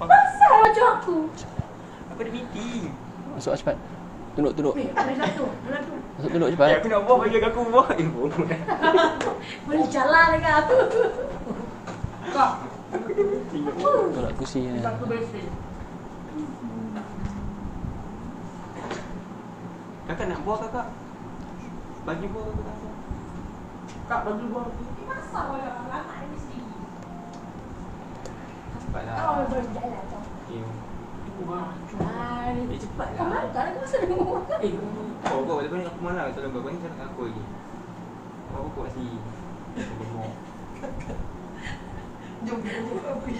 Pasal macam aku. Aku ada meeting. Masuk cepat. Tunduk. Ada satu. Masuk tunduk cepat. Aku nak buang baju aku buang. Bohong. Boleh jalan dengan aku. Kak. Tolak kursi ni. Aku bersih. Kakak nak buang kakak? Bagi buang kakak. Kak bagi buang. Ini pasal orang anak ini mesti. Cepatlah. Kau boleh jalan kau. Cepat Kau lah. makan aku masa dia mau makan. Kau lepas ni aku malah tolong kau ni cakap aku lagi. Kau buat sini. Kau gemuk. Jom api.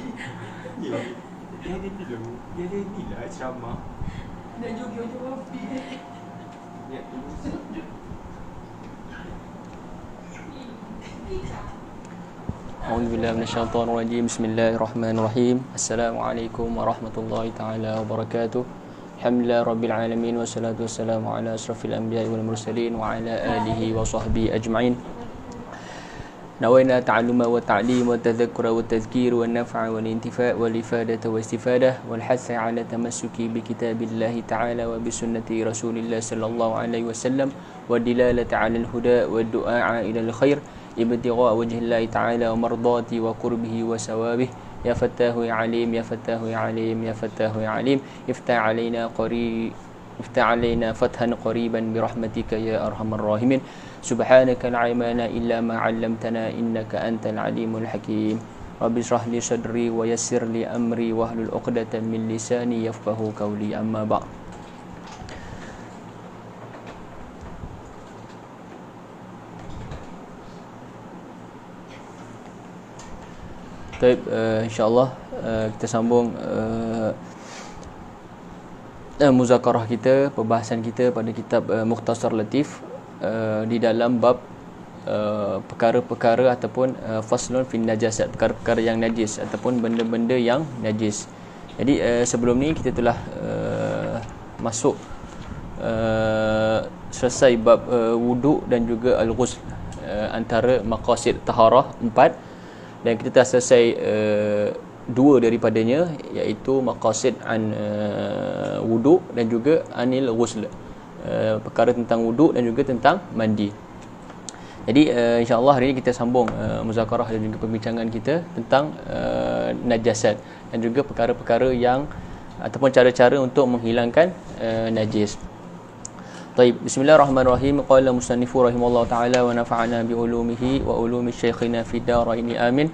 Ya. Dia ada dulu. Dia ada ni lah ceramah. Nak jom api. Ya, dulu. A'udzubillahi minasyaitonir rajim. Bismillahirrahmanirrahim. Assalamualaikum warahmatullahi taala wabarakatuh. Alhamdulillah rabbil alamin wassalatu wassalamu ala asrafil anbiya'i wal mursalin wa ala alihi wa sahbihi ajma'in. نوينا التعلم والتعليم والتذكر والتذكير والنفع والانتفاء والإفادة والاستفادة والحث على التمسك بكتاب الله تعالى وبسنة رسول الله صلى الله عليه وسلم والدلالة على الهدى والدعاء إلى الخير ابتغاء وجه الله تعالى ومرضاته وقربه وثوابه. يا فتاه يا عليم يا فتاه يا عليم يا فتاه يا عليم افتح علينا فتحا قريبا برحمتك يا أرحم الراحمين. سبحانك لا علم لنا إلا ما علمتنا إنك أنت العليم الحكيم. رب اشرح لي صدري ويسر لي أمري واحلل عقدة من لساني يفقهوا قولي. أما بعد. Baik, insyaAllah kita sambung muzakarah kita, perbahasan kita pada kitab Mukhtasar Latif di dalam bab perkara-perkara ataupun faslun fin najasat, perkara-perkara yang najis ataupun benda-benda yang najis. Jadi sebelum ni kita telah masuk selesai bab wuduk dan juga al-ghusl, antara maqasid taharah 4, dan kita telah selesai dua daripadanya, iaitu maqasid an wuduk dan juga anil ghusl, perkara tentang wuduk dan juga tentang mandi. Jadi insya-Allah hari ini kita sambung muzakarah dan juga perbincangan kita tentang najasat dan juga perkara-perkara yang ataupun cara-cara untuk menghilangkan najis. Baik, bismillahirrahmanirrahim. Qala musannifu rahimallahu taala wa nafa'ana bi ulumihi wa ulumi syekhina fid darain amin.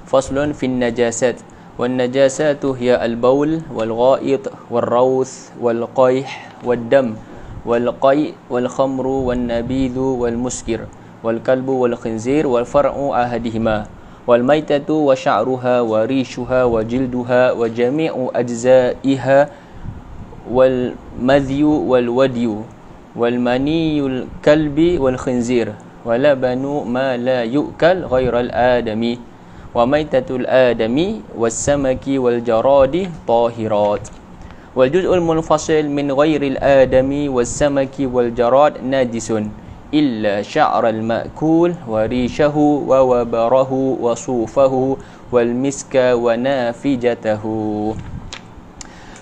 Faslun fin najasat. Wan najasatu hiya al-baul wal gha'id wal rawth wal qayh wad dam wal qay' wal khamru wan nabidhu wal muskir wal kalbu wal khinzir wal far'u ahadihima wal maitatu wa sya'ruha wa rishuha wa jilduha wa jami'u ajza'iha wal madhyu wal wadyu wal maniyul kalbi wal khinzir wa labanu ma la yu'kal ghairal adami wa maitatul adami was samaki wal jaradi tahirat wal juz'ul munfasil min ghairil adami was samaki wal jarad najisun illa sya'ral ma'kul wa rishahu wa wabarahu wa sufahu wal miska wa nafijatahu.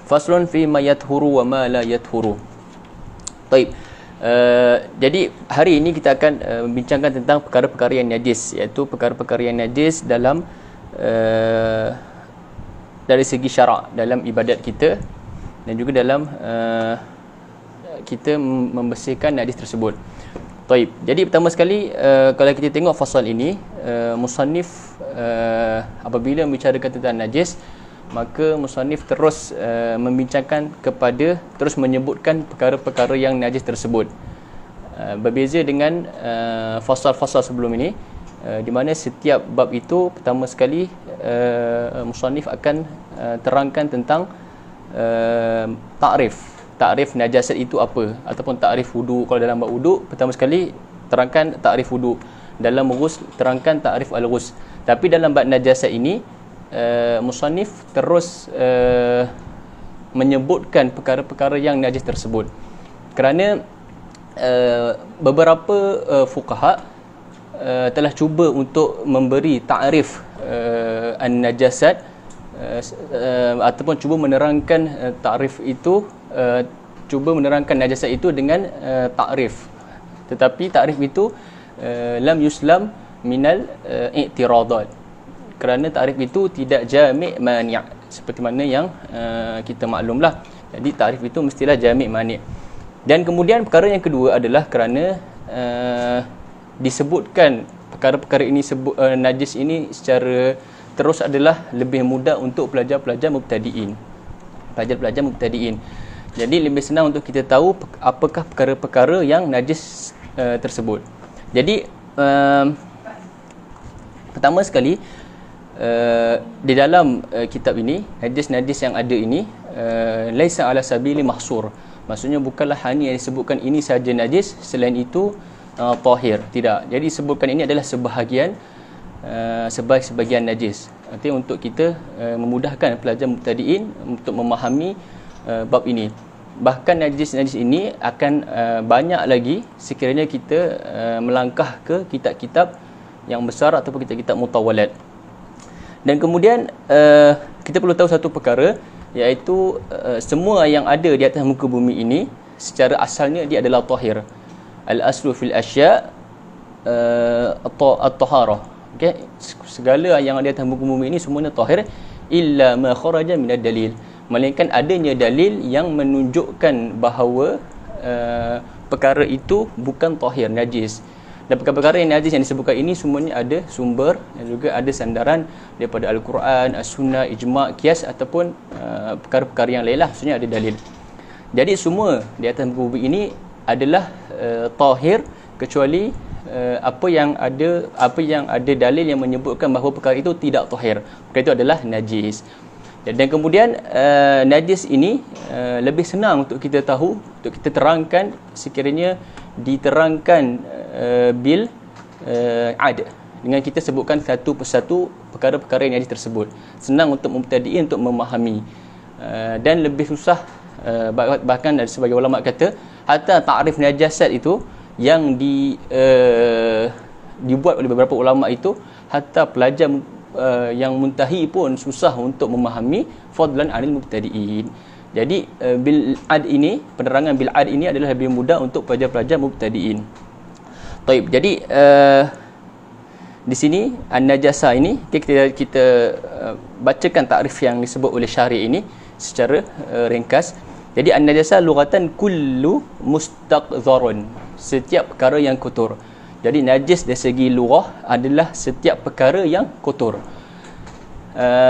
Faslun fi ma yathuru wa ma la yathuru. Baik. Jadi hari ini kita akan membincangkan tentang perkara-perkara yang najis, iaitu perkara-perkara yang najis dalam dari segi syarak, dalam ibadat kita dan juga dalam kita membersihkan najis tersebut. Baik. Jadi pertama sekali kalau kita tengok fasal ini, musannif apabila membicarakan tentang najis, maka musannif terus membincangkan kepada, terus menyebutkan perkara-perkara yang najis tersebut. Berbeza dengan fasal-fasal sebelum ini, di mana setiap bab itu pertama sekali musannif akan terangkan tentang takrif najasat itu apa, ataupun takrif wudu. Kalau dalam bab wudu, pertama sekali terangkan takrif wudu. Dalam ghusl terangkan takrif al-ghusl. Tapi dalam bab najasat ini musannif terus menyebutkan perkara-perkara yang najis tersebut, kerana beberapa fuqaha telah cuba untuk memberi takrif an-najasat ataupun cuba menerangkan takrif itu, cuba menerangkan najasat itu dengan takrif. Tetapi takrif itu lam yuslam minal i'tiradat, kerana takrif itu tidak jami' mani', seperti mana yang kita maklumlah. Jadi takrif itu mestilah jami' mani'. Dan kemudian perkara yang kedua adalah kerana disebutkan perkara-perkara ini, najis ini secara terus adalah lebih mudah untuk pelajar-pelajar mubtadi'in. Pelajar-pelajar mubtadi'in. Jadi lebih senang untuk kita tahu apakah perkara-perkara yang najis tersebut. Jadi pertama sekali, di dalam kitab ini, najis-najis yang ada ini laisa ala sabili mahsur. Maksudnya bukanlah hanya yang disebutkan ini saja najis, selain itu tahir. Tidak. Jadi disebutkan ini adalah sebahagian sebagian najis. Nanti untuk kita memudahkan pelajar mubtadi'in untuk memahami bab ini. Bahkan najis-najis ini akan banyak lagi sekiranya kita melangkah ke kitab-kitab yang besar ataupun kitab-kitab mutawalat. Dan kemudian kita perlu tahu satu perkara, iaitu semua yang ada di atas muka bumi ini secara asalnya dia adalah tahir. Al-aslu fil asya' at-taharah. Okey, segala yang ada di atas muka bumi ini semuanya tahir illa ma kharaja min ad-dalil, melainkan adanya dalil yang menunjukkan bahawa perkara itu bukan tahir, najis. Dan perkara-perkara yang najis yang disebutkan ini semuanya ada sumber dan juga ada sandaran daripada Al-Quran, As-Sunnah, Ijma', Qiyas ataupun perkara-perkara yang lain lah, maksudnya ada dalil. Jadi semua di atas muka bumi ini adalah tahir kecuali apa yang ada dalil yang menyebutkan bahawa perkara itu tidak tahir. Perkara itu adalah najis. Dan kemudian najis ini lebih senang untuk kita tahu, untuk kita terangkan sekiranya diterangkan bil ad, dengan kita sebutkan satu persatu perkara-perkara yang najis tersebut. Senang untuk mubtadi'in untuk memahami, dan lebih susah, bahkan ada sebagai ulama kata hatta ta'rif najasat itu yang dibuat oleh beberapa ulama itu, hatta pelajar yang muntahi pun susah untuk memahami, fadlan anil mubtadi'in. Jadi bil ad ini, penerangan bil ad ini adalah lebih mudah untuk pelajar-pelajar mubtadi'in. Baik, jadi di sini an-najasa ini kita bacakan takrif yang disebut oleh syarih ini secara ringkas. Jadi an-najasa lughatan kullu mustaqdharun, setiap perkara yang kotor. Jadi najis dari segi lughah adalah setiap perkara yang kotor.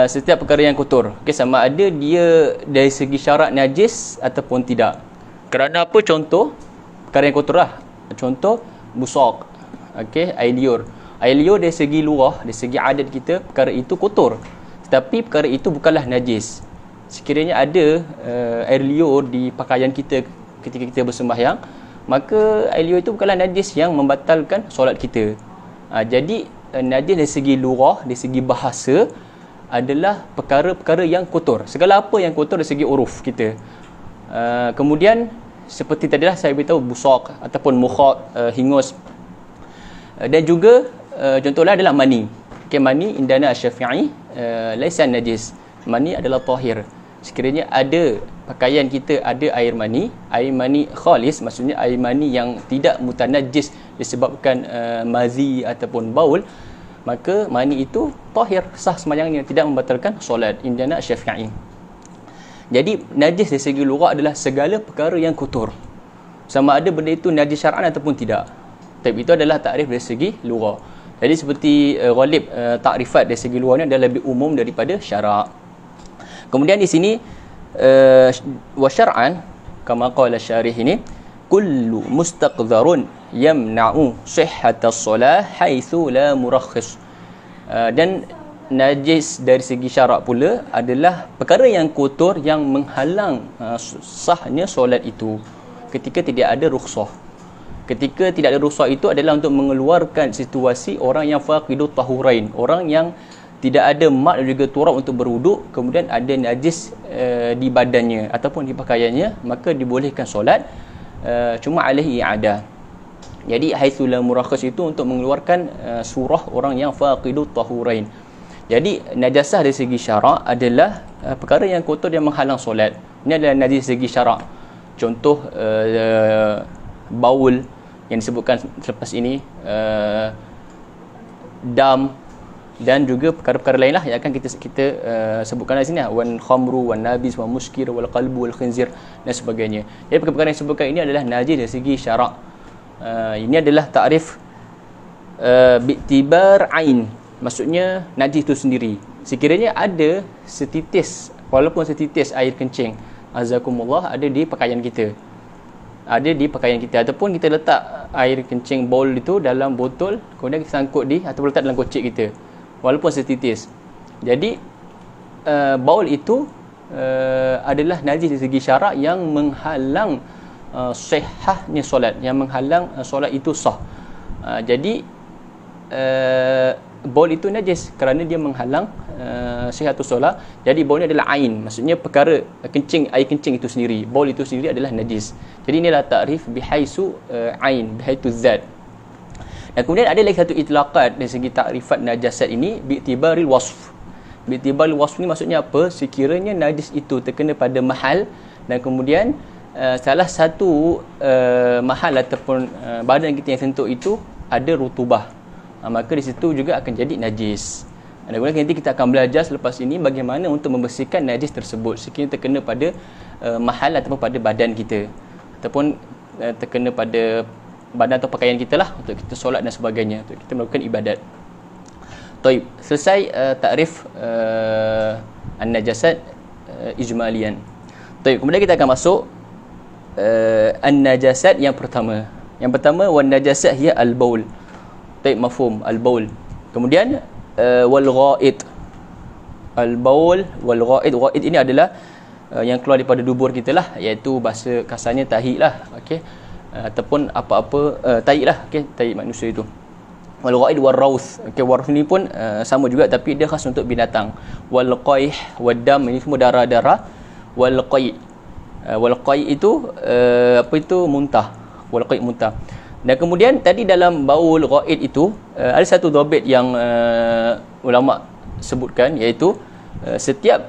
Setiap perkara yang kotor. Okey, sama ada dia dari segi syarat najis ataupun tidak. Kerana apa? Contoh perkara yang kotor lah. Contoh busaq. Okey, air liur. Air liur dari segi lughah, dari segi adat kita, perkara itu kotor. Tetapi perkara itu bukanlah najis. Sekiranya ada air liur di pakaian kita ketika kita bersembahyang, maka air liur itu bukanlah najis yang membatalkan solat kita. Jadi najis dari segi lughah, dari segi bahasa adalah perkara-perkara yang kotor. Segala apa yang kotor dari segi uruf kita. Kemudian seperti tadilah saya beritahu busaq ataupun mukhat, hingus. Dan juga contohnya adalah mani. Okay, mani indana Asy-Syafi'i laisa najis. Mani adalah tahir. Sekiranya ada pakaian kita ada air mani khalis, maksudnya air mani yang tidak mutanajis disebabkan mazi ataupun baul, maka mani itu tahir, sah sembahyangnya, tidak membatalkan solat indana Syafi'i. Jadi najis dari segi lughah adalah segala perkara yang kotor, sama ada benda itu najis syar'an ataupun tidak. Tapi itu adalah takrif dari segi lughah. Jadi seperti ghalib takrifat dari segi lughah ni adalah lebih umum daripada syarak. Kemudian di sini wa syar'an kama qala syarih ini kullu mustaqdharun yamna'u sihhatas solah haitsu la murakhis. Dan najis dari segi syarak pula adalah perkara yang kotor yang menghalang sahnya solat itu ketika tidak ada rukhsah. Ketika tidak ada rukhsah itu adalah untuk mengeluarkan situasi orang yang faqidut tahurain, orang yang tidak ada mat dan juga turab untuk berwuduk, kemudian ada najis di badannya ataupun di pakaiannya, maka dibolehkan solat, cuma alaihi i'adah. Jadi haitsu la murakhas itu untuk mengeluarkan surah orang yang faqidut tahurain. Jadi najasah dari segi syarak adalah perkara yang kotor yang menghalang solat. Ini adalah najis dari segi syarak. Contoh baul yang disebutkan selepas ini, dam, dan juga perkara-perkara lain lah yang akan kita sebutkan di sini, wan khamru wan nabis wan muskir wal qalbu wal khinzir dan sebagainya. Jadi perkara-perkara yang disebutkan ini adalah najis dari segi syarak. Ini adalah takrif bi'tibar ain, maksudnya najis itu sendiri. Sekiranya ada setitis, walaupun setitis air kencing, azakumullah, ada di pakaian kita, ataupun kita letak air kencing bowl itu dalam botol, kemudian kita sangkut atau letak dalam kocik kita, walaupun setitis. Jadi baul itu adalah najis dari segi syarak yang menghalang sihahnya solat, yang menghalang solat itu sah. Jadi baul itu najis kerana dia menghalang sihatus solat. Jadi baul ini adalah ain, maksudnya perkara air kencing itu sendiri, baul itu sendiri adalah najis. Jadi inilah takrif bihaisu ain, bihaitu zat. Dan kemudian ada lagi satu itlaqat dari segi takrifat najasat ini, bi'tibaril wasf. Bi'tibaril wasf ni maksudnya apa? Sekiranya najis itu terkena pada mahal, dan kemudian salah satu mahal ataupun badan kita yang sentuh itu ada rutubah, maka di situ juga akan jadi najis. Dan kemudian nanti kita akan belajar selepas ini bagaimana untuk membersihkan najis tersebut sekiranya terkena pada mahal ataupun pada badan kita, ataupun terkena pada badan atau pakaian kita lah, untuk kita solat dan sebagainya, untuk kita melakukan ibadat. Taib, selesai takrif an-najasat ijmalian. Taib, kemudian kita akan masuk an-najasat yang pertama. Yang pertama, wan najasat hiya al-baul. Taib, mafhum al-baul. Kemudian wal ghaid. Al-baul wal ghaid. Ghaid ini adalah yang keluar daripada dubur kita lah, iaitu bahasa kasarnya tahi lah, okey, ataupun apa-apa tahi lah, okey, tahi manusia itu. Wal ghaid wal rauth. Okey, warth ni pun sama juga, tapi dia khas untuk binatang. Wal qaih wad dam, ini semua darah-darah. Wal qai. Wal qai itu apa itu? Muntah. Wal qai muntah. Dan kemudian tadi dalam baul ghaid itu ada satu dhabit yang ulama sebutkan, iaitu setiap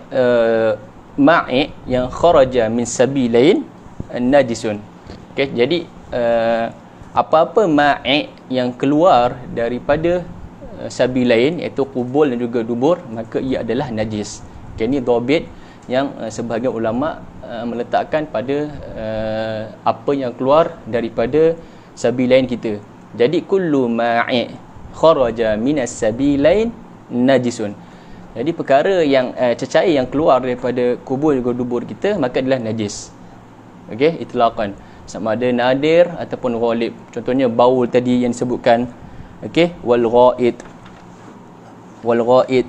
ma'i yang kharaja min sabilain najisun. Okey, jadi apa-apa ma'i yang keluar daripada sabilain, iaitu qubul dan juga dubur, maka ia adalah najis. Okey, ini dhabit yang sebahagian ulama meletakkan pada apa yang keluar daripada sabilain kita. Jadi kullu ma'i kharaja minas sabilain najisun. Jadi perkara yang cecair yang keluar daripada kubur juga dubur kita, maka adalah najis. Okey, itlaqan, sama ada nadir ataupun ghalib. Contohnya baul tadi yang disebutkan. Okey, wal ghaid. Wal ghaid.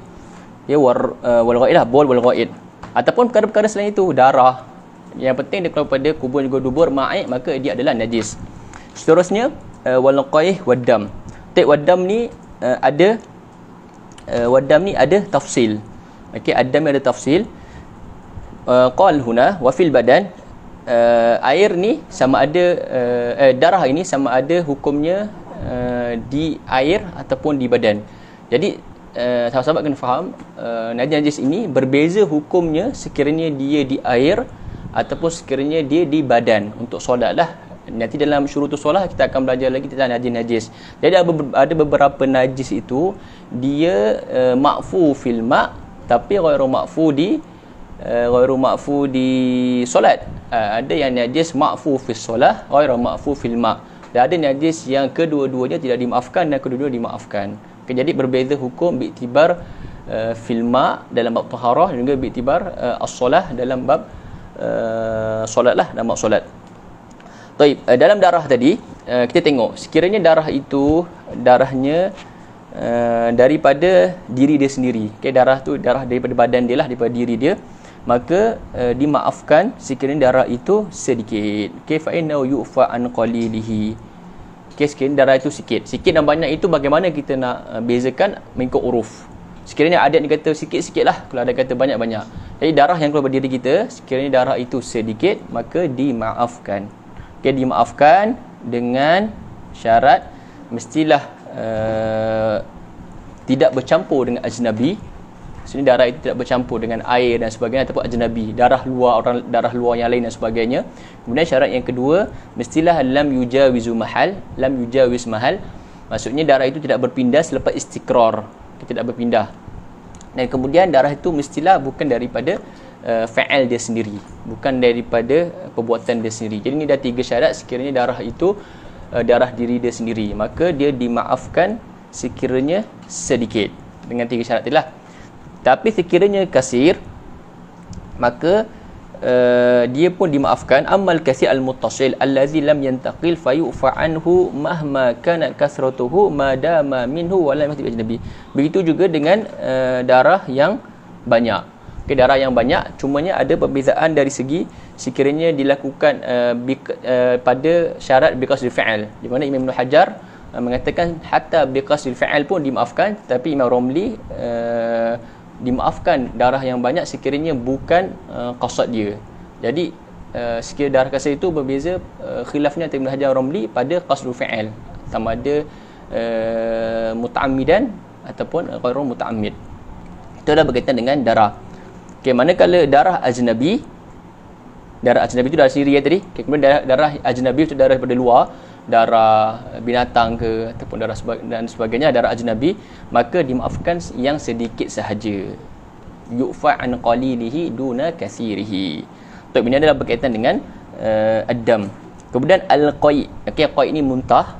Ya, wal ghaid lah, baul wal ghaid. Ataupun perkara-perkara selain itu, darah. Yang penting dia keluar daripada kubur juga dubur ma'i, maka dia adalah najis. Seterusnya wal qaih wad dam. Wad dam ni ada wadam ni ada tafsil. Okey, adam ada tafsil. Qal huna wa fil badan, air ni sama ada darah ini sama ada hukumnya di air ataupun di badan. Jadi sahabat-sahabat kena faham, najis ini berbeza hukumnya sekiranya dia di air ataupun sekiranya dia di badan. Untuk solat lah, nanti dalam syurutus solat kita akan belajar lagi tentang najis-najis. Jadi ada beberapa najis itu dia ma'fu fil ma', tapi ghairu ma'fu di solat. Ada yang najis ma'fu fis solah, ghairu ma'fu fil ma'. Dan ada najis yang kedua-duanya tidak dimaafkan dan kedua-duanya dimaafkan. Okay, jadi berbeza hukum bi'tibar fil ma' dalam bab taharah, dan juga bi'tibar as-solah dalam bab solat lah, dalam bab solat. Taib, dalam darah tadi kita tengok sekiranya darah itu darahnya daripada diri dia sendiri. Okay, darah tu darah daripada badan dia lah, daripada diri dia, maka dimaafkan sekiranya darah itu sedikit. Okay, fa inna yu'fa an qalilihi. Okay, sekiranya darah itu sikit dan banyak itu bagaimana kita nak bezakan mengikut uruf. Sekiranya adat ni kata sikit-sikit lah, kalau ada kata banyak-banyak. Jadi darah yang keluar dari diri kita, sekiranya darah itu sedikit, maka dimaafkan. Okay, dimaafkan dengan syarat mestilah tidak bercampur dengan ajnabi. Maksudnya darah itu tidak bercampur dengan air dan sebagainya ataupun ajnabi, darah luar yang lain dan sebagainya. Kemudian syarat yang kedua, mestilah lam yujawizu mahal, lam yujawiz mahal. Maksudnya darah itu tidak berpindah selepas istiqrar, tidak berpindah. Dan kemudian darah itu mestilah bukan daripada fa'al dia sendiri, bukan daripada perbuatan dia sendiri. Jadi ini dah 3 syarat. Sekiranya darah itu darah diri dia sendiri, maka dia dimaafkan sekiranya sedikit dengan 3 syarat itulah. Tapi sekiranya kasir, maka dia pun dimaafkan. Amal kasir al-muttasil allazi lam yantaqil fayufa anhu mahma kanat kasratuhu madama minhu wa lam yahti ajnabi. Begitu juga dengan darah yang banyak. Okay, darah yang banyak, cumanya ada perbezaan dari segi sekiranya dilakukan pada syarat biqasdil fa'al, di mana Imam Ibn Hajar mengatakan hatta biqasdil fa'al pun dimaafkan, tapi Imam Romli dimaafkan darah yang banyak sekiranya bukan qasad dia. Jadi sekiranya darah kasar itu berbeza, khilafnya Ibn Hajar Romli pada qasdul fa'al, sama ada muta'ammidan ataupun ghairu muta'ammid. Itu adalah berkaitan dengan darah. Okey, manakala darah ajnabi itu darah sendiri ya tadi. Okay, kemudian darah ajnabi itu darah daripada luar, darah binatang ke ataupun darah dan sebagainya, darah ajnabi, maka dimaafkan yang sedikit sahaja. Yu'fa an qalilihi duna kathirihi. Untuk ini adalah berkaitan dengan ad-dam. Kemudian al-qai'. Okey, qai' ini muntah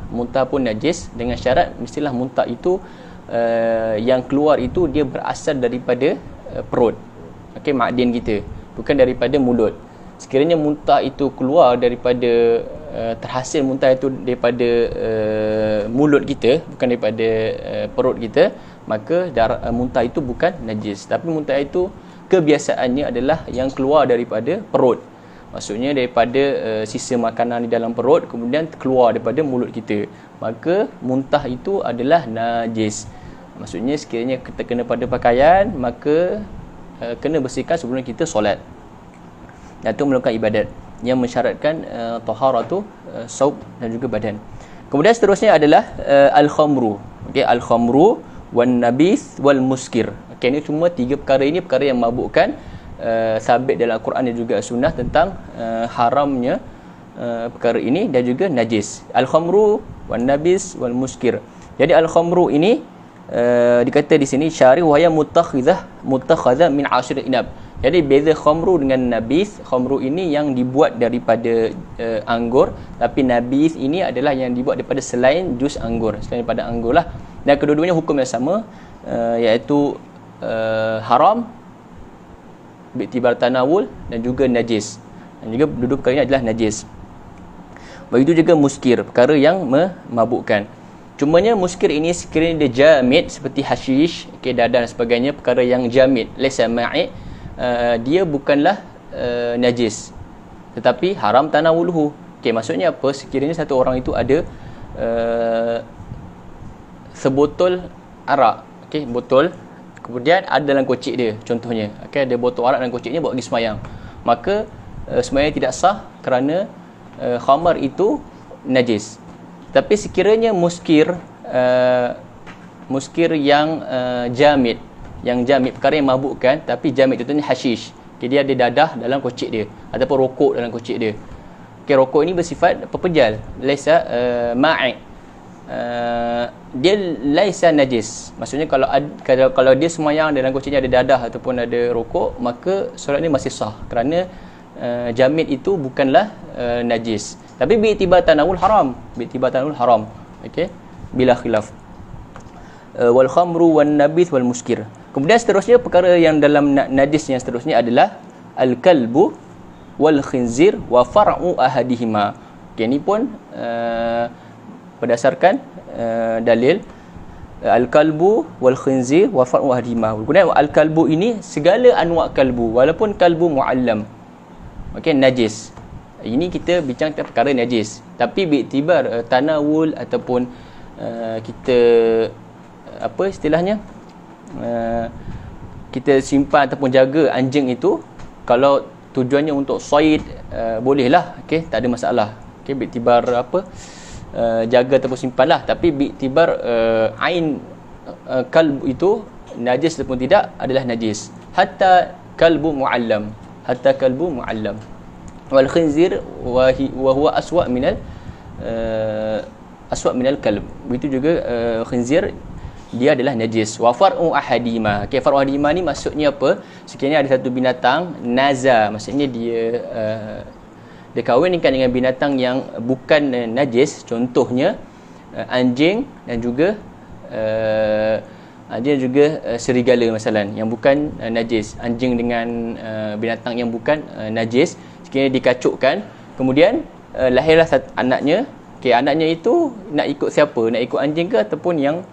pun najis, dengan syarat mestilah muntah itu yang keluar itu dia berasal daripada perut. Okey, makdin kita, bukan daripada mulut. Sekiranya muntah itu keluar daripada terhasil muntah itu daripada mulut kita, bukan daripada perut kita, maka muntah itu bukan najis. Tapi muntah itu kebiasaannya adalah yang keluar daripada perut. Maksudnya daripada sisa makanan di dalam perut kemudian keluar daripada mulut kita, maka muntah itu adalah najis. Maksudnya sekiranya kita kena pada pakaian, maka kena bersihkan sebelum kita solat. Dan itu melakukan ibadat yang mensyaratkan taharatu saub dan juga badan. Kemudian seterusnya adalah al-khamru. Okey, al-khamru wan nabith wal muskir. Okey, ini cuma 3 perkara ini perkara yang mabukkan, sabit dalam Al-Quran dan juga sunnah tentang haramnya perkara ini dan juga najis. Al-khamru wan nabith wal muskir. Jadi al-khamru ini dikata di sini syarih wa ya mutakhadha min ashir inab. Jadi beza khamru dengan nabith. Khamru ini yang dibuat daripada anggur, tapi nabith ini adalah yang dibuat daripada selain jus anggur, selain daripada anggur lah. Dan kedua-duanya hukum yang sama, iaitu haram bi'tibar tanawul dan juga najis. Dan juga dua perkara ini adalah najis. Begitu juga muskir, perkara yang memabukkan. Cumanya muskir ini sekiranya dia jamid seperti hashish, okay, dadah dan sebagainya, perkara yang jamid, laysa ma'i, dia bukanlah najis, tetapi haram tanawuluhu. Okay, maksudnya apa? Sekiranya satu orang itu ada sebotol arak, okay, botol, kemudian ada dalam kocik dia, contohnya, okay, ada botol arak dalam kociknya bawa pergi semayang, maka semayang tidak sah kerana khamar itu najis. Tapi sekiranya muskir yang jamid, perkara yang mabukkan tapi jamid, contohnya hashish, okay, dia ada dadah dalam kocik dia ataupun rokok dalam kocik dia. Okay, rokok ini bersifat pepejal, laisa ma'i, dia laisa najis. Maksudnya kalau dia semayang dalam kociknya ada dadah ataupun ada rokok, maka solat ini masih sah kerana jamid itu bukanlah najis. Tapi bi'tibar tanawul haram, okey, bila khilaf. Wal khamru wan nabith wal muskir. Kemudian seterusnya perkara yang dalam najis yang seterusnya adalah al kalbu wal khinzir wa far'u ahadihima. Okey, ini pun berdasarkan dalil al kalbu wal khinzir wa far'u ahadihima. Kemudian al kalbu ini segala anwa' kalbu, walaupun kalbu muallam, okey, najis. Ini kita bincang tentang perkara najis, tapi bi'tibar tanawul ataupun kita apa istilahnya, kita simpan ataupun jaga anjing itu, kalau tujuannya untuk said, bolehlah, okey, tak ada masalah. Okey, bi'tibar apa, jaga ataupun simpanlah. Tapi bi'tibar ain kalb itu najis ataupun tidak adalah najis. Hatta kalbu muallam, hatta kalbu muallam. Wal khinzir wa huwa aswa minal aswa minal kalb. Begitu juga khinzir, dia adalah najis. Wa far'u ahadima. Okey, far'u ahadima ni maksudnya apa? Sekiranya ada satu binatang naza, maksudnya dia kahwinkan dengan binatang yang bukan najis, contohnya anjing dan juga serigala masalan yang bukan najis. Anjing dengan binatang yang bukan najis, sekiranya dikacukkan, kemudian lahirlah anaknya. Okey, anaknya itu nak ikut siapa? Nak ikut anjing ke ataupun yang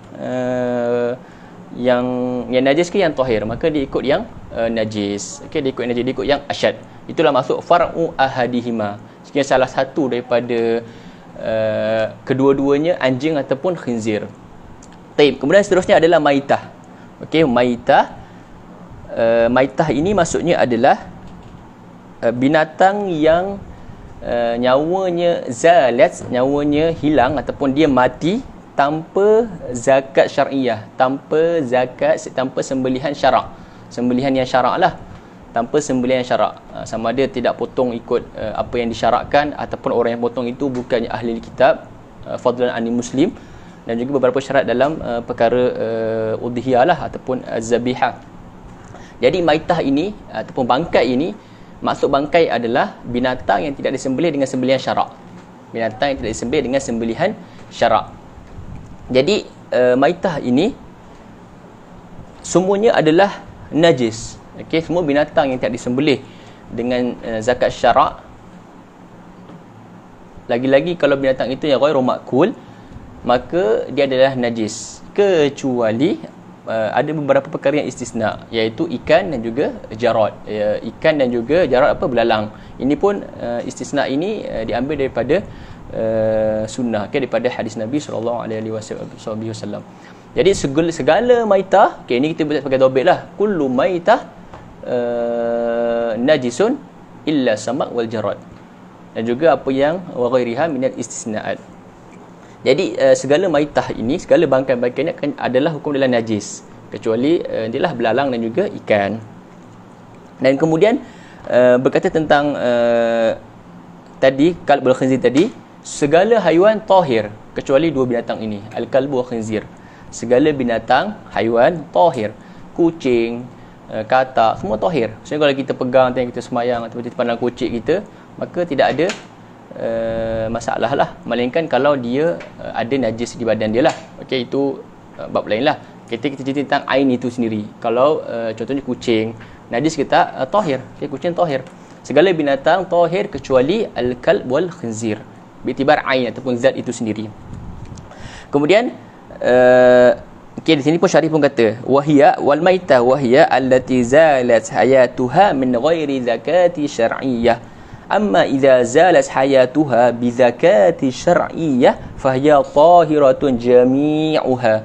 najis ke yang tahir? Maka dia ikut yang najis. Okey, dia ikut najis, dia ikut yang asyad. Itulah maksud far'u ahadihima. Sekiranya salah satu daripada kedua-duanya anjing ataupun khinzir. Taib. Kemudian seterusnya adalah maitah. Okey, maitah. Maitah ini maksudnya adalah binatang yang nyawanya zalat, nyawanya hilang ataupun dia mati tanpa zakat syar'iyah, tanpa sembelihan syarak. Sembelihan yang syarak lah, tanpa sembelihan syarak. Sama ada tidak potong ikut apa yang disyarakkan ataupun orang yang potong itu bukannya ahli kitab, fadlan anil muslim, dan juga beberapa syarat dalam perkara udhiyah lah ataupun zabihah. Jadi maitah ini ataupun bangkai ini, maksud bangkai adalah binatang yang tidak disembelih dengan sembelihan syarak. Binatang yang tidak disembelih dengan sembelihan syarak. Jadi maitah ini semuanya adalah najis. Okey, semua binatang yang tidak disembelih dengan zakat syarak, lagi-lagi kalau binatang itu yang ghairu ma'kul, maka dia adalah najis, kecuali ada beberapa perkara yang istisna, iaitu ikan dan juga jarad. Ikan dan juga jarad belalang. Ini pun istisna ini diambil daripada sunnah, daripada hadis Nabi SAW. Jadi segala maitah, ini kita boleh pakai dobit lah. Kullu maitah najisun illa samak wal jarad. Dan juga apa yang wa ghairiha minal istisnaat. Jadi segala maitah ini, segala bangkai-bangkai ini adalah hukum dalam najis, kecuali ialah belalang dan juga ikan. Dan kemudian berkata tentang tadi kalb wal khinzir tadi, segala haiwan tahir kecuali dua binatang ini, al-kalbu wa khinzir. Segala binatang haiwan tahir, kucing, katak, semua tahir. Maksudnya kalau kita pegang tengok kita semayang atau kita pandang kucing kita, maka tidak ada masalah lah, melainkan kalau dia ada najis di badan dia lah. Okey, itu bab lain lah. Kita cerita tentang ain itu sendiri. Kalau contohnya kucing, najis kita tahir. Okay, kucing tahir. Segala binatang tahir kecuali al-kalb wal khinzir, bi'tibar ain ataupun zat itu sendiri. Kemudian okey, di sini pun syarih pun kata wahiya wal maitah wahiya allati zalat hayatuha min ghairi zakati syar'iyyah. Amma idza zalat hayatuha bi zakati syar'iyyah fahiya tahiratun jami'uha.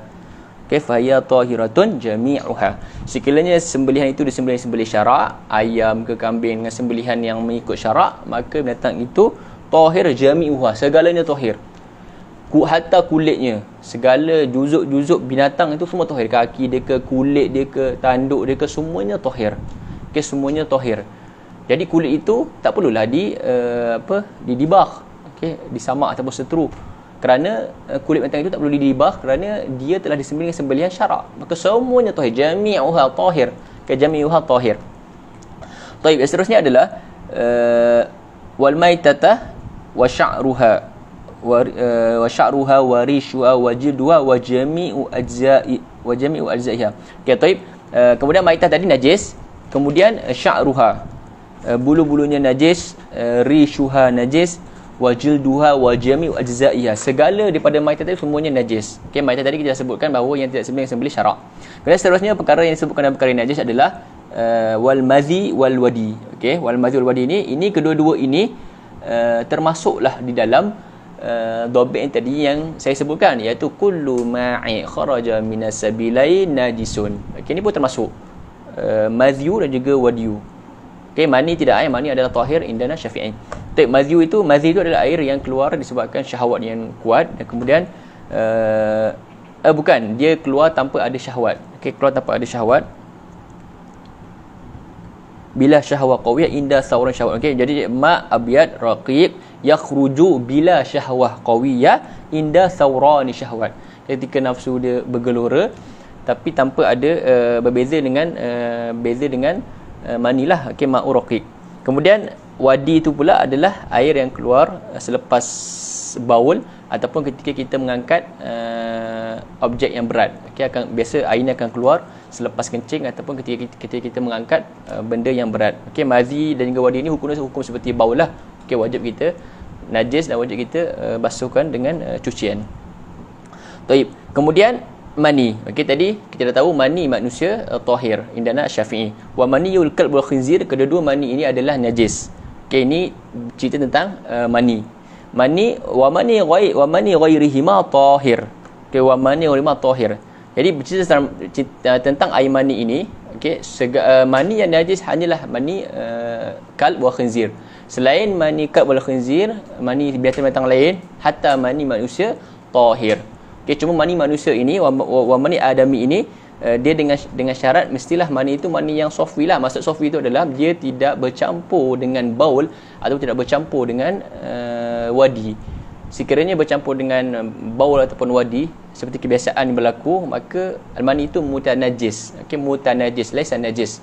Fahiya tahiratun jami'uha. Sekiranya sembelihan itu disembelih syarak, ayam ke kambing dengan sembelihan yang mengikut syarak, maka binatang itu tahir jami'uha, segalanya tahir. Hatta kulitnya, segala juzuk-juzuk binatang itu semua tahir. Kaki dia ke, kulit dia ke, tanduk dia ke, semuanya tahir. Okey, semuanya tahir. Jadi kulit itu tak perlulah didibah, okey, disamak ataupun setru. Kerana kulit binatang itu tak perlu didibah kerana dia telah disembelih dengan sembelihan syarak. Maka semuanya tahir, jami'uha tahir. Jami'uha tahir. Baik, seterusnya adalah wal maitata wa sya'ruha wa sya'ruha wa rishuha wa jilduha wa jami'u ajza'iha. Okey, baik. Kemudian maitah tadi najis, kemudian sya'ruha, bulu-bulunya najis, rishuha najis, wa jilduha wa jami'u ajza'iha, segala daripada maitah tadi semuanya najis. Okey, maitah tadi kita dah sebutkan bahawa yang tidak sembelih syarak. Kemudian seterusnya perkara yang disebutkan dalam perkara najis adalah wal madhi wal wadi. Okey, wal madhi wal wadi ini kedua-dua ini termasuklah di dalam dobit yang tadi yang saya sebutkan, iaitu kullu ma'i kharaja minas sabilain najisun. Okey, ini pun termasuk madhiu dan juga wadiu. Okey, mani tidak air, mani adalah tahir indana Syafi'i. Tapi madhi itu adalah air yang keluar disebabkan syahwat yang kuat, dan kemudian bukan, dia keluar tanpa ada syahwat. okey, keluar tanpa ada syahwat. Bila syahwat qawiyah inda sauran syahwat. Okey, jadi ma abyad raqiq yakhruju bila syahwah qawiyah inda saurani syahwat. Ketika nafsu dia bergelora tapi tanpa ada berbeza dengan mani lah. Okey, ma'u raqiq. Kemudian wadi itu pula adalah air yang keluar selepas baul ataupun ketika kita mengangkat objek yang berat. Okey, biasa air ini akan keluar selepas kencing ataupun ketika kita mengangkat benda yang berat. Okey, mazi dan juga wadi ini hukum seperti baul lah. Okey, wajib kita najis dan wajib kita basuhkan dengan cucian. Taib. Kemudian mani. Okey, tadi kita dah tahu mani manusia tahir indana Syafi'i. Wa maniyul kalb wal khinzir, kedua-dua mani ini adalah najis. Okey, ini cerita tentang mani. Mani wa mani ghairihima tahir. Okey, wa mani ghairihima tahir. Jadi bercerita tentang air mani ini, okey, mani yang najis hanyalah mani kalb wa khinzir. Selain mani kalb wal khinzir, mani binatang lain, hatta mani manusia tahir. Okey, cuma mani manusia ini wa mani adami ini dia dengan syarat mestilah mani itu mani yang sofwi lah. Maksud sofwi itu adalah dia tidak bercampur dengan baul atau tidak bercampur dengan wadi. Sekiranya bercampur dengan baul ataupun wadi seperti kebiasaan yang berlaku, maka mani itu mutanajis. Okey, mutanajis, laisa najis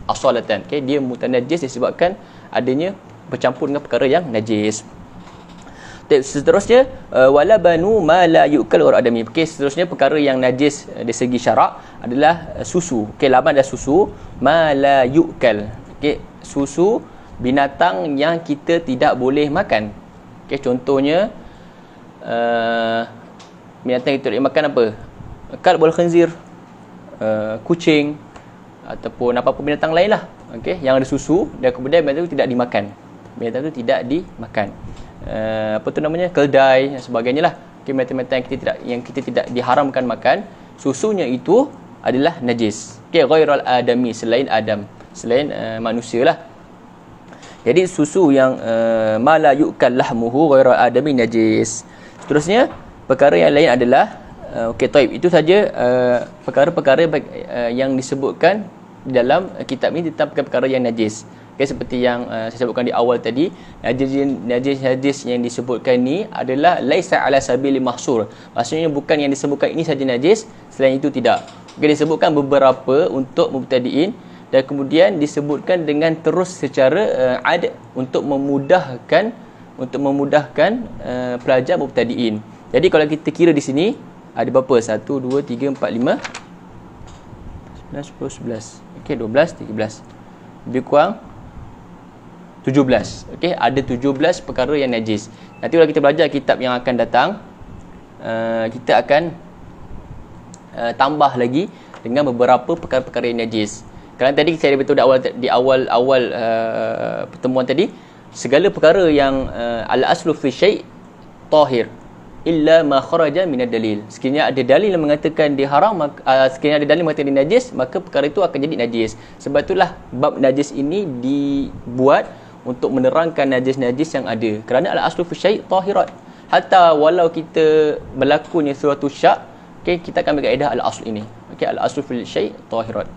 asalatan. Okey, dia mutanajis disebabkan adanya bercampur dengan perkara yang najis. Seterusnya wala banu ma la yu'kal wa adami. Okey, seterusnya perkara yang najis dari segi syarak adalah susu. Okey, laban dan susu ma la yu'kal. Okey, susu binatang yang kita tidak boleh makan. Okey, contohnya binatang itu boleh makan apa? Kalb wal khinzir, kucing ataupun apa-apa binatang lain lah. Okey, yang ada susu dan kemudian binatang itu tidak dimakan. Binatang itu tidak dimakan. Apa tu namanya, keldai dan sebagainya lah. Okay, binatang-binatang yang kita tidak diharamkan makan, susunya itu adalah najis. Okay, ghairal adami, selain Adam, selain manusia lah. Jadi susu yang ma la yu'kal lahmuhu ghairal adami najis. Seterusnya perkara yang lain adalah okey, taib, itu saja perkara-perkara yang disebutkan dalam kitab ini tentang perkara yang najis. Okay, seperti yang saya sebutkan di awal tadi, najis yang disebutkan ni adalah laisa ala sabili mahsur. Maksudnya bukan yang disebutkan ini saja najis, selain itu tidak. Okay, disebutkan beberapa untuk mubtadiin dan kemudian disebutkan dengan terus secara untuk memudahkan pelajar mubtadiin. Jadi kalau kita kira di sini ada berapa? 1 2 3 4 5 9 10 11. Okey, 12 13. Lebih kurang 17. Okey, ada 17 perkara yang najis. Nanti kalau kita belajar kitab yang akan datang, kita akan tambah lagi dengan beberapa perkara-perkara yang najis. Kerana tadi saya betul di awal pertemuan tadi, segala perkara yang al-aslu fi syai' tahir illa ma kharaja min ad-dalil. Sekiranya ada dalil yang mengatakan dia haram, sekiranya ada dalil mengatakan dia najis, maka perkara itu akan jadi najis. Sebab itulah bab najis ini dibuat untuk menerangkan najis-najis yang ada. Kerana al-aslu fi syai' tahirat. Hatta walau kita berlakunya suatu syak, okay, kita akan berkaedah al-asl ini. Okay, al-aslu fi syai' tahirat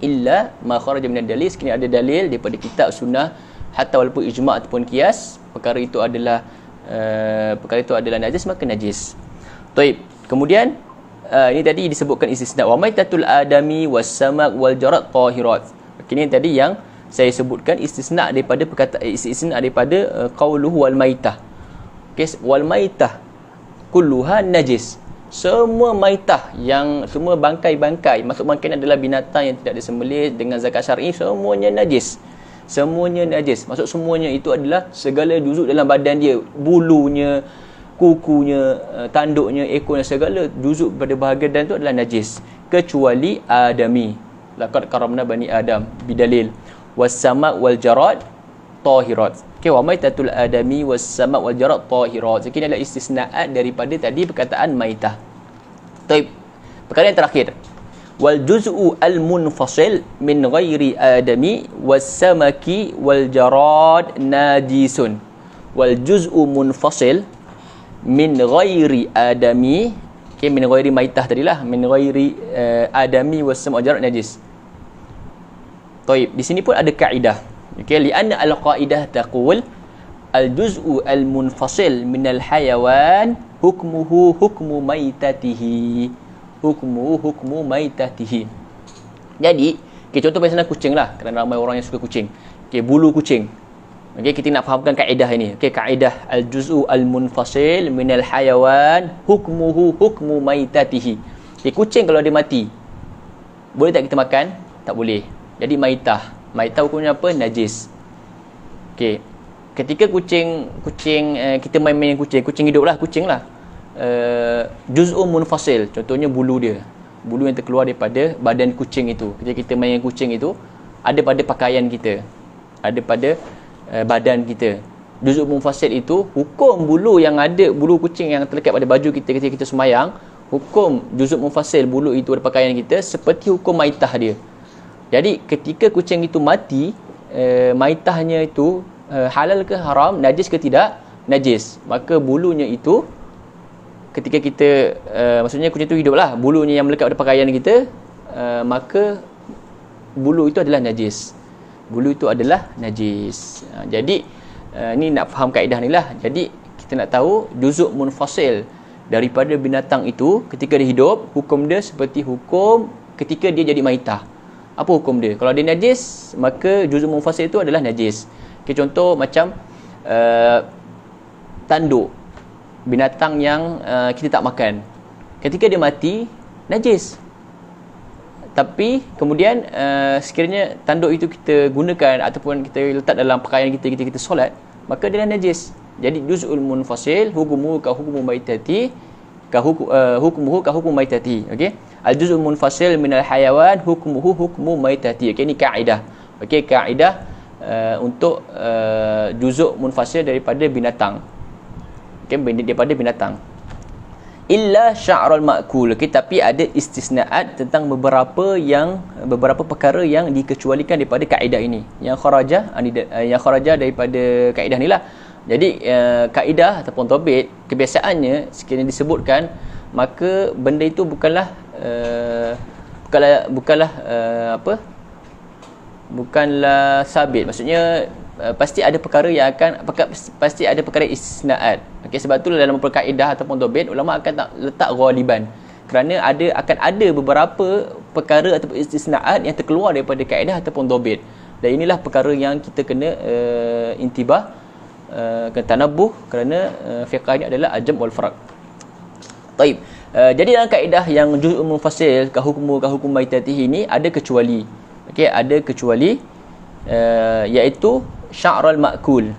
illa ma kharaja min ad-dalil. Sekiranya ada dalil daripada kitab sunnah, hatta walaupun ijma' ataupun qiyas, perkara itu adalah najis, maka najis. Taib. Kemudian ini tadi disebutkan istisna wa maitatul adami was samak wal jarad tahirat. Ini tadi yang saya sebutkan istisna daripada qauluhu wal maitah. Okay, wal maitah kulluha najis. Semua maitah, yang semua bangkai-bangkai, maksud bangkai adalah binatang yang tidak disembelih dengan zakat syar'i, semuanya najis. Semuanya najis. Maksud semuanya itu adalah segala juzuk dalam badan dia, bulunya, kukunya, tanduknya, ekornya, segala juzuk pada bahagian dan itu adalah najis, kecuali adami. Laqad karamna bani Adam bidalil was samak wal jarad tahirat. Okay, wa maitatul adami was samak wal jarad tahirat. Ini adalah istisnaat daripada tadi perkataan maitah. Baik. Perkara yang terakhir, wal juz'u al munfasil min ghairi adami was samaki wal jarad najisun. Wal juz'u munfasil min ghairi adami, Okey, min ghairi maitah tadilah, min ghairi adami wasam ajarat najis. Taib, di sini pun ada kaedah. Okey, li'anna al-qaidah taqul al-juz'u al-munfasil min al-hayawan hukmuhu hukmu maitatihi. Hukmuhu hukmu maitatihi. Jadi, okay, contoh biasanya kucing lah, kerana ramai orang yang suka kucing. Okey, bulu kucing. Okey, kita nak fahamkan kaedah ini. Okey, kaedah al-juz'u al-munfasil min al-hayawan hukmuhu hukmu maitatihi. Okey, kucing kalau dia mati, boleh tak kita makan? Tak boleh. Jadi maitah. Maitah hukumnya apa? Najis. Okey. Ketika kucing kita main-main kucing hidup lah, kucing lah. Juz'un munfasil, contohnya bulu dia. Bulu yang terkeluar daripada badan kucing itu. Ketika kita main kucing itu, ada pada pakaian kita. Ada pada badan kita. Juz'un munfasil itu hukum bulu yang ada, bulu kucing yang terlekat pada baju kita ketika kita semayang, hukum juz'un munfasil bulu itu pada pakaian kita seperti hukum maitah dia. Jadi ketika kucing itu mati, maitahnya itu halal ke haram, najis ke tidak? Najis. Maka bulunya itu ketika kita maksudnya kucing itu hidup lah, bulunya yang melekat pada pakaian kita, maka bulu itu adalah najis. Bulu itu adalah najis. Jadi ni nak faham kaedah ni lah. Jadi kita nak tahu juzuk munfasil daripada binatang itu ketika dia hidup, hukum dia seperti hukum ketika dia jadi maitah. Apa hukum dia? Kalau dia najis, maka juzuk munfasil itu adalah najis. Okay, contoh macam tanduk, binatang yang kita tak makan. Ketika dia mati, najis. Tapi kemudian sekiranya tanduk itu kita gunakan ataupun kita letak dalam pakaian kita ketika kita solat, maka dia najis. Jadi juz'ul munfasil hukmuhu ka hukmu maitati hukmuhu ka hukmu maitati. Okey, al juz'ul munfasil min al hayawan hukmuhu hukmu maitati. Okey, ni kaedah. Okey, kaedah untuk juzuk munfasil daripada binatang. Okey, daripada binatang. Illa sya'ral ma'kul. Okay, tapi ada istisnaat tentang beberapa perkara yang dikecualikan daripada kaedah ini. Yang kharaja daripada kaedah ni lah. Jadi kaedah ataupun tobit, kebiasaannya sekiranya disebutkan, maka benda itu bukanlah sabit. Maksudnya pasti ada perkara yang pasti ada perkara istisnaat. Okey, sebab tu dalam kaedah ataupun tobit, ulama akan letak ghaliban, kerana akan ada beberapa perkara ataupun istisnaat yang terkeluar daripada kaedah ataupun tobit. Dan inilah perkara yang kita kena intibah, kena tanabuh, kerana fiqh ni adalah ajam wal farq. Taib. Jadi dalam kaedah yang juz'un munfasil ka hukum maitatihi ini ada kecuali. Okey, ada kecuali, iaitu sya'ral ma'kul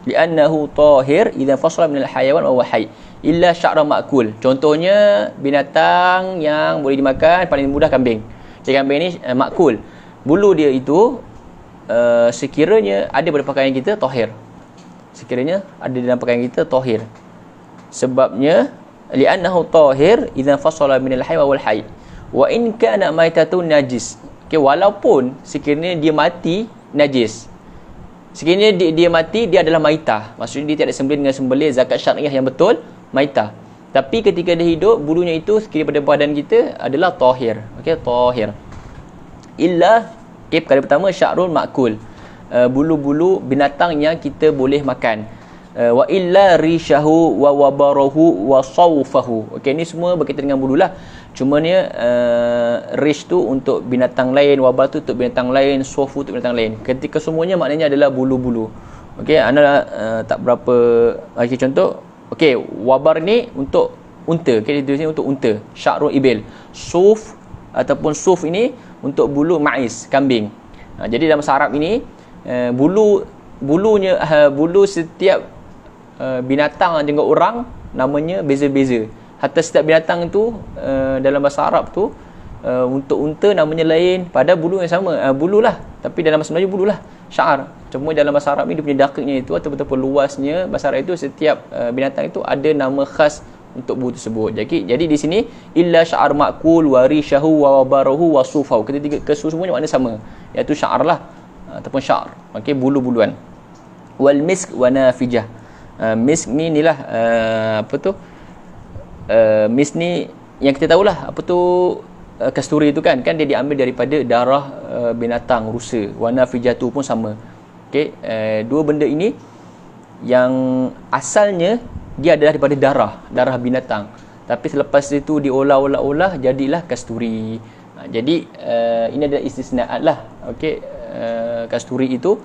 li'annahu tahir idza fasala min al-hayawan wa hayy illa sya'ra ma'kul. Contohnya binatang yang boleh dimakan, paling mudah kambing. Jadi kambing ni ma'kul. Bulu dia itu sekiranya ada pada pakaian kita tahir. Sekiranya ada dalam pakaian kita tahir. Sebabnya li'annahu tahir idza fasala min al-hayawan wal hayy wa in kana maitatun najis. Okey, walaupun sekiranya dia mati najis. Sekiranya dia mati, dia adalah maitah. Maksudnya dia tidak sembelih dengan sembelih zakat syariah yang betul, maitah. Tapi ketika dia hidup, bulunya itu sekiranya pada badan kita adalah tahir. Okey, tahir. Illa, okay, perkara pertama sya'rul ma'kul. Bulu-bulu binatang yang kita boleh makan. Wa illa rishahu wa wabarahu wa sawfahu. Okey, ni semua berkaitan dengan bulu lah. Cumanya rish tu untuk binatang lain, wabar tu untuk binatang lain, sofu untuk binatang lain. Ketika semuanya maknanya adalah bulu-bulu. Okey, anda tak berapa. Okey, contoh, okey, wabar ni untuk unta. Okey, di sini untuk unta, sya'rul ibil. Suf ataupun suf ini untuk bulu maiz, kambing. Jadi dalam bahasa Arab ini bulu setiap binatang dengan orang namanya beza-beza. Hatta setiap binatang tu dalam bahasa Arab tu untuk unta namanya lain, pada bulu yang sama, bulu lah, tapi dalam bahasa Melayu bulu lah, sya'ar. Cuma dalam bahasa Arab ni dia punya dakiknya itu atau betapa luasnya bahasa Arab itu, setiap binatang itu ada nama khas untuk bulu tersebut. Jadi di sini illa sya'ar ma'kul wa rishahu wa wabarahu wa sufahu. Kesemuanya makna sama, iaitu sya'ar lah ataupun sya'ar. Okey, bulu-buluan. Wal misk wa nafijah. Misk ni inilah misk ni yang kita tahulah apa tu kasturi itu kan dia diambil daripada darah binatang rusa. Wa nafijatu pun sama. Okey, dua benda ini yang asalnya dia adalah daripada darah binatang. Tapi selepas itu diolah jadilah kasturi. Jadi ini adalah istisnaat lah. Okey, kasturi itu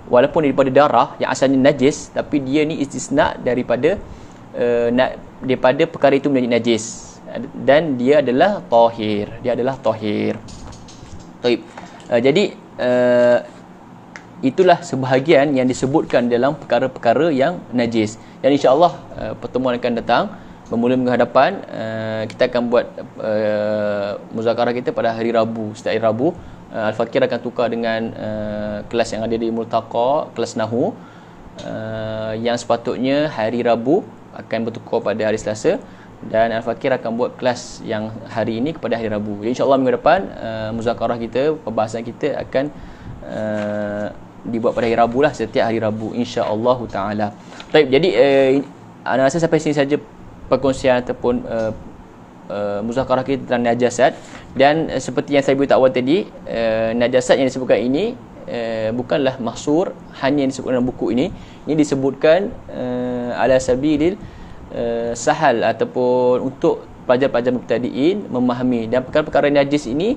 walaupun daripada darah yang asalnya najis, tapi dia ni istisna daripada perkara itu menjadi najis, dan dia adalah tahir. Baik. Jadi itulah sebahagian yang disebutkan dalam perkara-perkara yang najis. Dan insya-Allah pertemuan akan datang bermula minggu hadapan, kita akan buat muzakarah kita pada hari Rabu. Setiap hari Rabu Al-Fakir akan tukar dengan kelas yang ada di Multaqa, kelas Nahu, yang sepatutnya hari Rabu akan bertukar pada hari Selasa, dan Al-Fakir akan buat kelas yang hari ini kepada hari Rabu. Jadi insya-Allah minggu depan muzakarah kita, perbahasan kita akan dibuat pada hari Rabu lah, setiap hari Rabu insya-Allah taala. Baik, jadi ana rasa sampai sini saja perkongsian ataupun muzakarah kita tentang najasat. Dan seperti yang saya beritahu awal tadi, najasat yang disebutkan ini bukanlah mahsur hanya yang disebutkan dalam buku ini. Ini disebutkan ala sabilil sahal, ataupun untuk pelajar-pelajar mubtadiin memahami. Dan perkara-perkara najis ini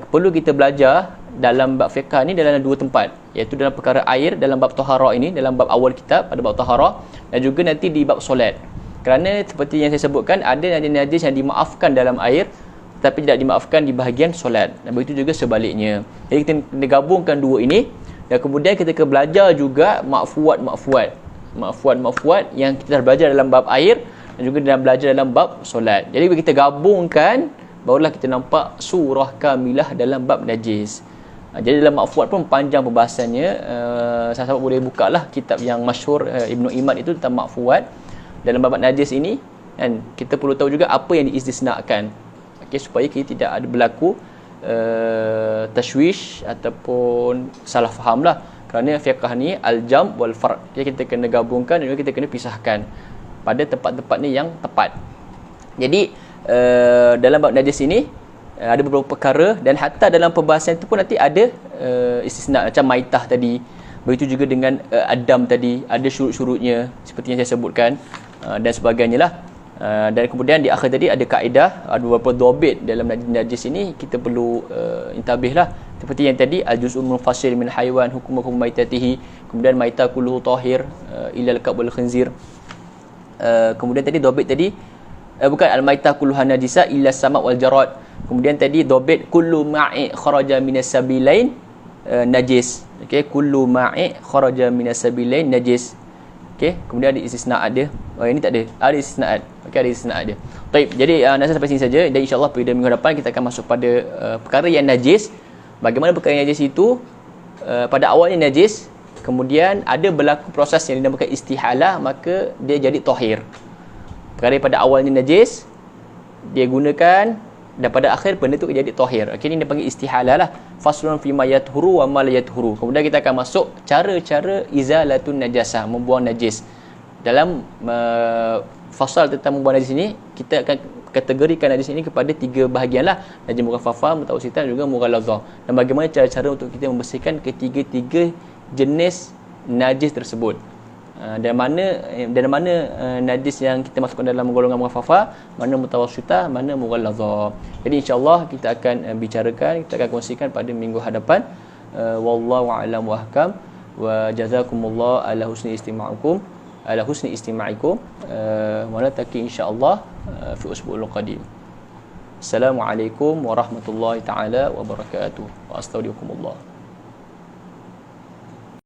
perlu kita belajar dalam bab fiqh ni dalam dua tempat, iaitu dalam perkara air, dalam bab taharah ini, dalam bab awal kitab pada bab taharah, dan juga nanti di bab solat. Kerana seperti yang saya sebutkan, ada najis yang dimaafkan dalam air tapi tidak dimaafkan di bahagian solat, dan begitu juga sebaliknya. Jadi kita kena gabungkan dua ini, dan kemudian kita kena belajar juga ma'fuat yang kita dah belajar dalam bab air dan juga dalam belajar dalam bab solat. Jadi bila kita gabungkan, barulah kita nampak surah kamilah dalam bab najis. Jadi dalam ma'fuat pun panjang pembahasannya. Sahabat boleh buka lah kitab yang masyhur Ibnu Imad itu tentang ma'fuat dalam bab najis ini, dan kita perlu tahu juga apa yang diistisnakan, okey, supaya kita tidak ada berlaku tashwish ataupun salah faham lah. Kerana fiqh ni al-jam wal far', jadi kita kena gabungkan dan juga kita kena pisahkan pada tempat-tempatnya yang tepat. Jadi dalam bab najis ini ada beberapa perkara, dan hatta dalam pembahasan itu pun nanti ada istisna, macam maitah tadi, begitu juga dengan adam tadi, ada syurut-syurutnya seperti yang saya sebutkan, dan sebagainya lah. Dan kemudian di akhir tadi ada kaedah, ada beberapa dhabit dalam najis ini, kita perlu intabih lah. Seperti yang tadi, al-juz'ul munfasil min haiwan hukum maitatihi, kemudian maitah kulluhu tahir illa al-kab wal khinzir. Kemudian tadi dhabit tadi bukan al-maitah kulluha najisa illa sama' wal jarad. Kemudian tadi dhabit kullu ma'i kharaja minas sabilain najis. Okey, kullu ma'i kharaja minas sabilain najis. Okey, kemudian ada istisna ada. Oh, ini tak ada. Ada istisnaat. Okey, ada istisnaat dia. Baik, jadi nasihat sampai sini saja, dan insya-Allah pada minggu depan kita akan masuk pada perkara yang najis. Bagaimana perkara yang najis itu? Pada awalnya najis, kemudian ada berlaku proses yang dinamakan istihalah, maka dia jadi tahir. Perkara pada awalnya najis, dia gunakan, dan pada akhir benda tu jadi tahir. Okey, ini dipanggil istihalah lah. Faslun fi ma yathuru wa ma la yathuru. Kemudian kita akan masuk cara-cara izalatun najasah, membuang najis. Dalam fasal tentang membuang najis ini, kita akan kategorikan najis ini kepada tiga bahagian lah: najis mukhaffafah, mutawassithah, juga mughalladhah. Dan bagaimana cara-cara untuk kita membersihkan ketiga-tiga jenis najis tersebut. Dan mana najis yang kita masukkan dalam golongan mukhaffafah, mana mutawassithah, mana mughalladhah. Jadi insya-Allah kita akan bicarakan, kita akan kongsikan pada minggu hadapan. Wallahu a'lam wa ahkam, wa jazakumullah ala husni istima'ikum wa nataki insya-Allah fi usbu'il qadim. Assalamualaikum warahmatullahi taala wabarakatuh. Wa astaghfirullah.